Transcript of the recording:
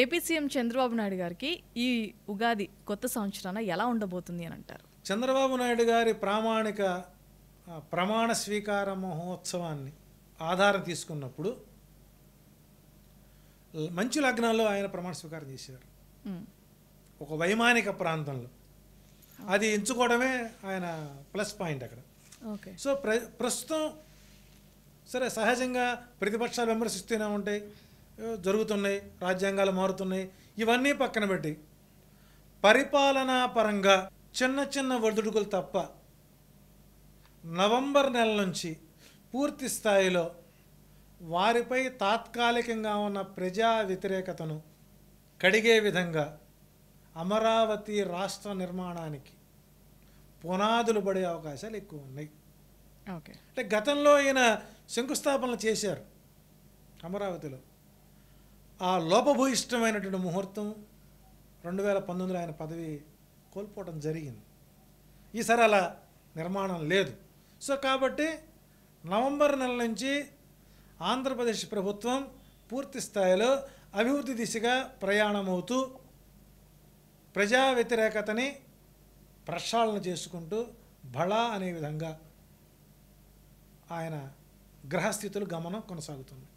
AP CM Chandrababu Naidu గారికి ఈ ఉగాది కొత్త సంవత్సరాన ఎలా ఉండబోతుంది అని అంటారు? చంద్రబాబు నాయుడు గారి ప్రమాణ స్వీకార మహోత్సవాన్ని ఆధారం తీసుకున్నప్పుడు మంచు లగ్నాల్లో ఆయన ప్రమాణ స్వీకారం చేశారు. ఒక వైమానిక ప్రాంతంలో అది ఎంచుకోవడమే ఆయన ప్లస్ పాయింట్ అక్కడ. సో ప్రస్తుతం సరే, సహజంగా ప్రతిపక్షాలు విమర్శిస్తూనే ఉంటాయి, జరుగుతున్నాయి, రాజ్యాంగాలు మారుతున్నాయి, ఇవన్నీ పక్కన పెట్టి పరిపాలనా పరంగా చిన్న చిన్న ఒడిదుడుకులు తప్ప నవంబర్ నెల నుంచి పూర్తి స్థాయిలో వారిపై తాత్కాలికంగా ఉన్న ప్రజా వ్యతిరేకతను కడిగే విధంగా అమరావతి రాష్ట్ర నిర్మాణానికి పునాదులు పడే అవకాశాలు ఎక్కువ ఉన్నాయి. అంటే గతంలో ఈయన శంకుస్థాపనలు చేశారు అమరావతిలో. ఆ లోపభూయిష్టమైనటువంటి ముహూర్తం 2019లో ఆయన పదవి కోల్పోవడం జరిగింది. ఈసారి అలా నిర్మాణం లేదు. సో కాబట్టి నవంబర్ నెల నుంచి ఆంధ్రప్రదేశ్ ప్రభుత్వం పూర్తి స్థాయిలో అభివృద్ధి దిశగా ప్రయాణమవుతూ ప్రజా వ్యతిరేకతని ప్రక్షాళన చేసుకుంటూ బళా అనే విధంగా ఆయన గ్రహస్థితులు గమనం కొనసాగుతుంది.